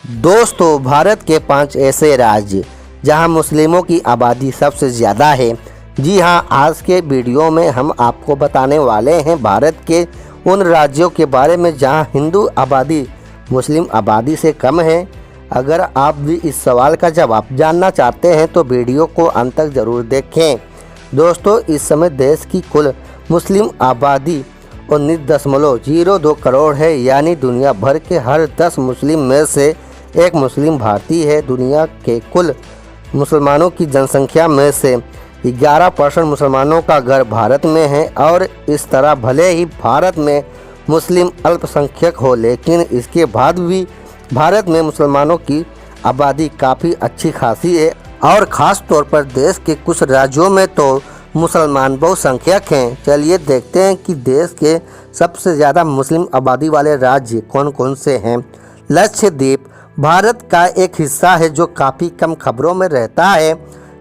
दोस्तों, भारत के 5 ऐसे राज्य जहां मुस्लिमों की आबादी सबसे ज़्यादा है। जी हां, आज के वीडियो में हम आपको बताने वाले हैं भारत के उन राज्यों के बारे में जहां हिंदू आबादी मुस्लिम आबादी से कम है। अगर आप भी इस सवाल का जवाब जानना चाहते हैं तो वीडियो को अंत तक ज़रूर देखें। दोस्तों, इस समय देश की कुल मुस्लिम आबादी 19.02 करोड़ है, यानी दुनिया भर के हर 10 मुस्लिम में से एक मुस्लिम भारतीय है। दुनिया के कुल मुसलमानों की जनसंख्या में से 11% मुसलमानों का घर भारत में है। और इस तरह भले ही भारत में मुस्लिम अल्पसंख्यक हो, लेकिन इसके बाद भी भारत में मुसलमानों की आबादी काफ़ी अच्छी खासी है। और ख़ास तौर पर देश के कुछ राज्यों में तो मुसलमान बहुसंख्यक हैं। चलिए देखते हैं कि देश के सबसे ज़्यादा मुस्लिम आबादी वाले राज्य कौन कौन से हैं। लक्षद्वीप भारत का एक हिस्सा है जो काफ़ी कम खबरों में रहता है,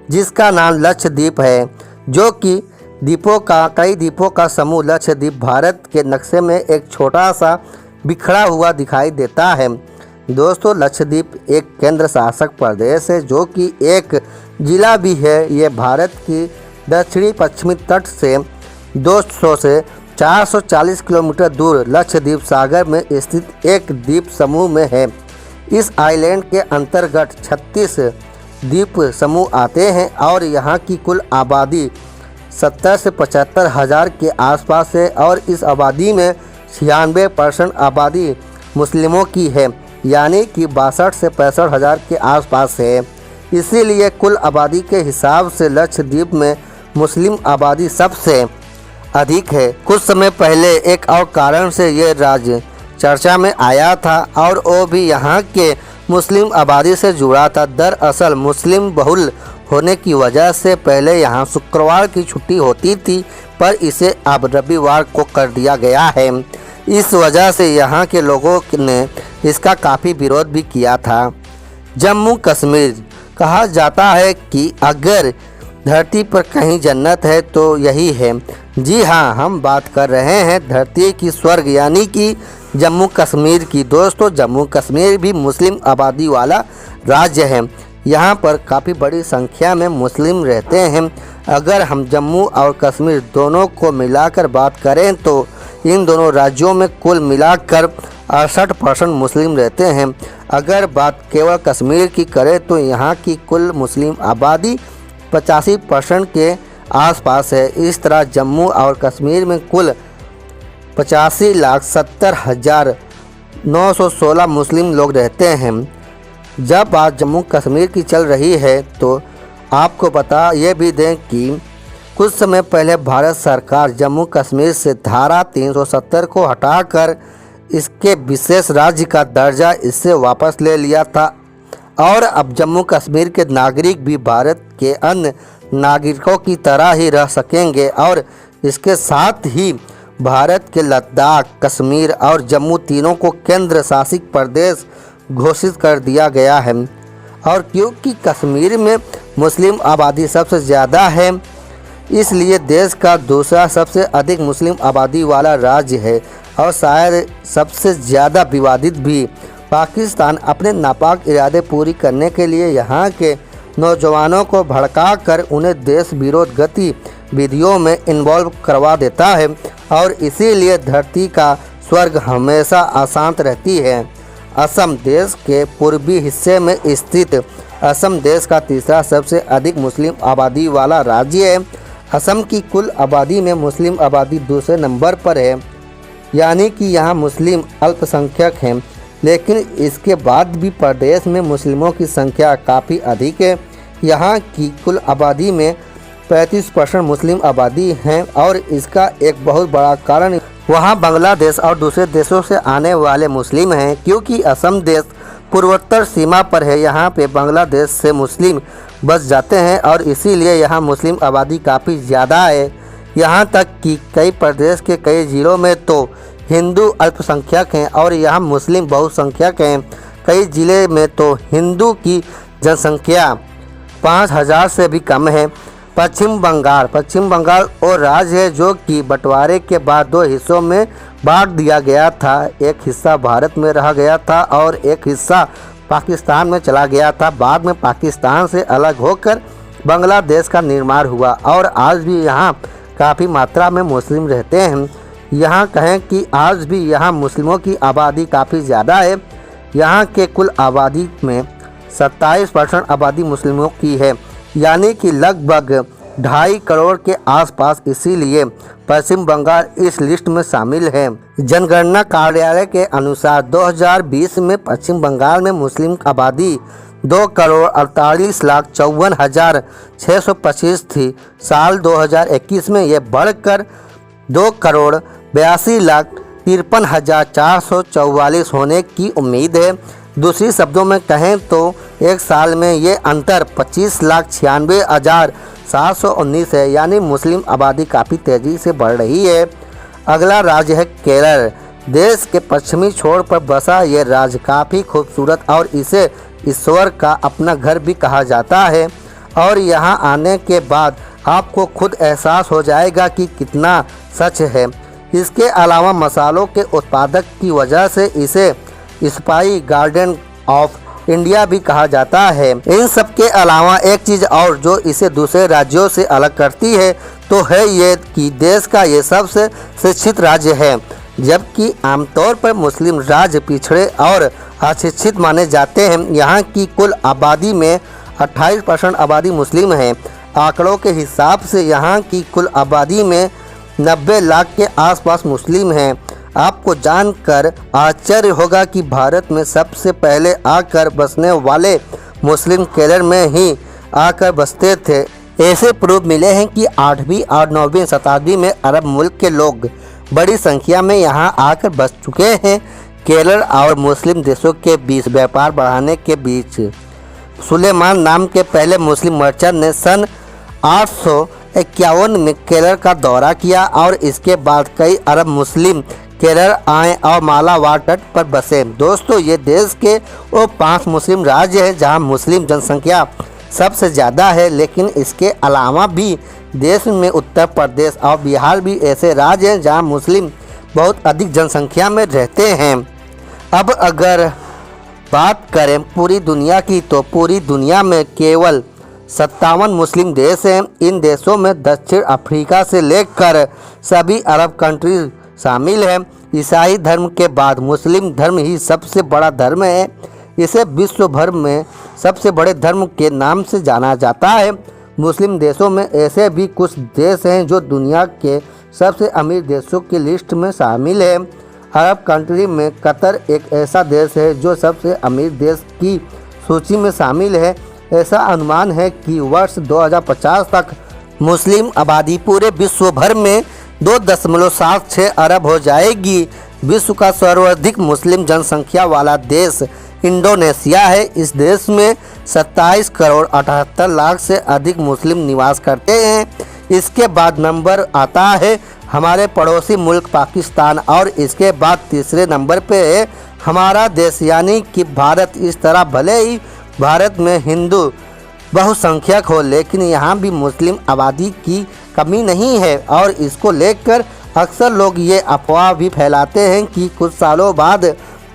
जिसका नाम लक्षद्वीप है, जो कि कई द्वीपों का समूह। लक्षद्वीप भारत के नक्शे में एक छोटा सा बिखरा हुआ दिखाई देता है। दोस्तों, लक्षद्वीप एक केंद्र शासक प्रदेश है जो कि एक जिला भी है। ये भारत की दक्षिणी पश्चिमी तट से 200 से 440 किलोमीटर दूर लक्षद्वीप सागर में स्थित एक द्वीप समूह में है। इस आइलैंड के अंतर्गत 36 द्वीप समूह आते हैं और यहाँ की कुल आबादी 70 से 75 हज़ार के आसपास है। और इस आबादी में 96% आबादी मुस्लिमों की है, यानी कि 62 से 65 हज़ार के आसपास है। इसीलिए कुल आबादी के हिसाब से लक्षद्वीप में मुस्लिम आबादी सबसे अधिक है। कुछ समय पहले एक और कारण से ये राज्य चर्चा में आया था, और वो भी यहाँ के मुस्लिम आबादी से जुड़ा था। दरअसल मुस्लिम बहुल होने की वजह से पहले यहाँ शुक्रवार की छुट्टी होती थी, पर इसे अब रविवार को कर दिया गया है। इस वजह से यहाँ के लोगों ने इसका काफ़ी विरोध भी किया था। जम्मू कश्मीर कहा जाता है कि अगर धरती पर कहीं जन्नत है तो यही है। जी हाँ, हम बात कर रहे हैं धरती की स्वर्ग यानी कि जम्मू कश्मीर की। दोस्तों, जम्मू कश्मीर भी मुस्लिम आबादी वाला राज्य है। यहाँ पर काफ़ी बड़ी संख्या में मुस्लिम रहते हैं। अगर हम जम्मू और कश्मीर दोनों को मिलाकर बात करें तो इन दोनों राज्यों में कुल मिलाकर 68% मुस्लिम रहते हैं। अगर बात केवल कश्मीर की करें तो यहाँ की कुल मुस्लिम आबादी 85% के आसपास है। इस तरह जम्मू और कश्मीर में कुल 85,70,916 मुस्लिम लोग रहते हैं। जब बात जम्मू कश्मीर की चल रही है तो आपको बता ये भी दें कि कुछ समय पहले भारत सरकार जम्मू कश्मीर से धारा 370 को हटाकर इसके विशेष राज्य का दर्जा इससे वापस ले लिया था। और अब जम्मू कश्मीर के नागरिक भी भारत के अन्य नागरिकों की तरह ही रह सकेंगे। और इसके साथ ही भारत के लद्दाख, कश्मीर और जम्मू तीनों को केंद्र शासित प्रदेश घोषित कर दिया गया है। और क्योंकि कश्मीर में मुस्लिम आबादी सबसे ज़्यादा है, इसलिए देश का दूसरा सबसे अधिक मुस्लिम आबादी वाला राज्य है और शायद सबसे ज़्यादा विवादित भी। पाकिस्तान अपने नापाक इरादे पूरी करने के लिए यहाँ के नौजवानों को भड़काकर उन्हें देश विरोध गतिविधियों में इन्वॉल्व करवा देता है, और इसीलिए धरती का स्वर्ग हमेशा अशांत रहती है। असम देश के पूर्वी हिस्से में स्थित असम देश का तीसरा सबसे अधिक मुस्लिम आबादी वाला राज्य है। असम की कुल आबादी में मुस्लिम आबादी दूसरे नंबर पर है, यानी कि यहाँ मुस्लिम अल्पसंख्यक हैं। लेकिन इसके बाद भी प्रदेश में मुस्लिमों की संख्या काफ़ी अधिक है। यहाँ की कुल आबादी में 35% मुस्लिम आबादी हैं, और इसका एक बहुत बड़ा कारण वहाँ बांग्लादेश और दूसरे देशों से आने वाले मुस्लिम हैं। क्योंकि असम देश पूर्वोत्तर सीमा पर है, यहाँ पे बांग्लादेश से मुस्लिम बस जाते हैं, और इसीलिए यहाँ मुस्लिम आबादी काफ़ी ज़्यादा है। यहाँ तक कि कई प्रदेश के कई ज़िलों में तो हिंदू अल्पसंख्यक हैं और यहाँ मुस्लिम बहुसंख्यक हैं। कई ज़िले में तो हिंदू की जनसंख्या 5,000 से भी कम है। पश्चिम बंगाल वो राज्य है जो कि बंटवारे के बाद 2 हिस्सों में बांट दिया गया था। एक हिस्सा भारत में रह गया था और एक हिस्सा पाकिस्तान में चला गया था। बाद में पाकिस्तान से अलग होकर बांग्लादेश का निर्माण हुआ और आज भी यहाँ काफ़ी मात्रा में मुस्लिम रहते हैं। यहाँ कहें कि आज भी यहाँ मुस्लिमों की आबादी काफ़ी ज़्यादा है। यहाँ के कुल आबादी में 27% आबादी मुस्लिमों की है, यानी कि लगभग 2.5 करोड़ के आसपास। इसीलिए पश्चिम बंगाल इस लिस्ट में शामिल है। जनगणना कार्यालय के अनुसार 2020 में पश्चिम बंगाल में मुस्लिम आबादी 2,48,54,625 थी। साल 2021 में ये बढ़कर 2,82,53,444 होने की उम्मीद है। दूसरी शब्दों में कहें तो एक साल में ये अंतर 25,96,719 है, यानी मुस्लिम आबादी काफ़ी तेज़ी से बढ़ रही है। अगला राज्य है केरल। देश के पश्चिमी छोर पर बसा ये राज्य काफ़ी खूबसूरत और इसे ईश्वर का अपना घर भी कहा जाता है। और यहाँ आने के बाद आपको खुद एहसास हो जाएगा कि कितना सच है। इसके अलावा मसालों के उत्पादक की वजह से इसे स्पाइस गार्डन ऑफ इंडिया भी कहा जाता है। इन सब के अलावा एक चीज़ और जो इसे दूसरे राज्यों से अलग करती है तो है ये कि देश का ये सबसे शिक्षित राज्य है। जबकि आमतौर पर मुस्लिम राज्य पिछड़े और अशिक्षित माने जाते हैं। यहाँ की कुल आबादी में 28% आबादी मुस्लिम है। आंकड़ों के हिसाब से यहाँ की कुल आबादी में 90 लाख के आसपास मुस्लिम हैं। आपको जानकर आश्चर्य होगा कि भारत में सबसे पहले आकर बसने वाले मुस्लिम केरल में ही आकर बसते थे। ऐसे प्रूफ मिले हैं कि 8वीं और 9वीं शताब्दी में अरब मुल्क के लोग बड़ी संख्या में यहाँ आकर बस चुके हैं। केरल और मुस्लिम देशों के बीच व्यापार बढ़ाने के बीच सुलेमान नाम के पहले मुस्लिम मर्चेंट ने सन 851 में केरल का दौरा किया और इसके बाद कई अरब मुस्लिम केरल आए और मालाबार तट पर बसे। दोस्तों, ये देश के वो 5 मुस्लिम राज्य हैं जहां मुस्लिम जनसंख्या सबसे ज़्यादा है। लेकिन इसके अलावा भी देश में उत्तर प्रदेश और बिहार भी ऐसे राज्य हैं जहां मुस्लिम बहुत अधिक जनसंख्या में रहते हैं। अब अगर बात करें पूरी दुनिया की तो पूरी दुनिया में केवल 57 मुस्लिम देश हैं। इन देशों में दक्षिण अफ्रीका से लेकर सभी अरब कंट्री शामिल है। ईसाई धर्म के बाद मुस्लिम धर्म ही सबसे बड़ा धर्म है। इसे विश्व भर में सबसे बड़े धर्म के नाम से जाना जाता है। मुस्लिम देशों में ऐसे भी कुछ देश हैं जो दुनिया के सबसे अमीर देशों की लिस्ट में शामिल है। अरब कंट्री में कतर एक ऐसा देश है जो सबसे अमीर देश की सूची में शामिल है। ऐसा अनुमान है कि वर्ष 2050 तक मुस्लिम आबादी पूरे विश्व भर में 2.76 अरब हो जाएगी। विश्व का सर्वाधिक मुस्लिम जनसंख्या वाला देश इंडोनेशिया है। इस देश में 27 करोड़ 78 लाख से अधिक मुस्लिम निवास करते हैं। इसके बाद नंबर आता है हमारे पड़ोसी मुल्क पाकिस्तान और इसके बाद तीसरे नंबर पे है हमारा देश यानी कि भारत। इस तरह भले ही भारत में हिंदू बहुसंख्यक हो लेकिन यहाँ भी मुस्लिम आबादी की कमी नहीं है। और इसको लेकर अक्सर लोग ये अफवाह भी फैलाते हैं कि कुछ सालों बाद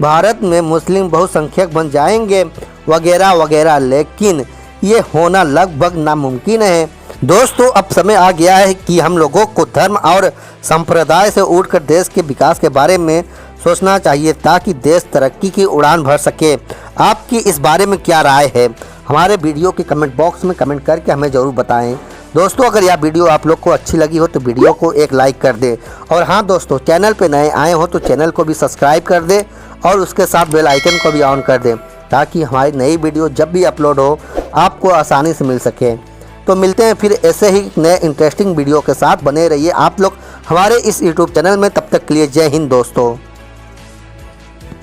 भारत में मुस्लिम बहुसंख्यक बन जाएंगे वगैरह वगैरह, लेकिन ये होना लगभग नामुमकिन है। दोस्तों, अब समय आ गया है कि हम लोगों को धर्म और संप्रदाय से उठकर देश के विकास के बारे में सोचना चाहिए ताकि देश तरक्की की उड़ान भर सके। आपकी इस बारे में क्या राय है? हमारे वीडियो के कमेंट बॉक्स में कमेंट करके हमें ज़रूर बताएं। दोस्तों, अगर यह वीडियो आप लोग को अच्छी लगी हो तो वीडियो को एक लाइक कर दें। और हाँ दोस्तों, चैनल पे नए आए हो तो चैनल को भी सब्सक्राइब कर दें और उसके साथ बेल आइकन को भी ऑन कर दें ताकि हमारी नई वीडियो जब भी अपलोड हो आपको आसानी से मिल सके। तो मिलते हैं फिर ऐसे ही नए इंटरेस्टिंग वीडियो के साथ। बने रहिए आप लोग हमारे इस यूट्यूब चैनल में। तब तक के लिए जय हिंद दोस्तों।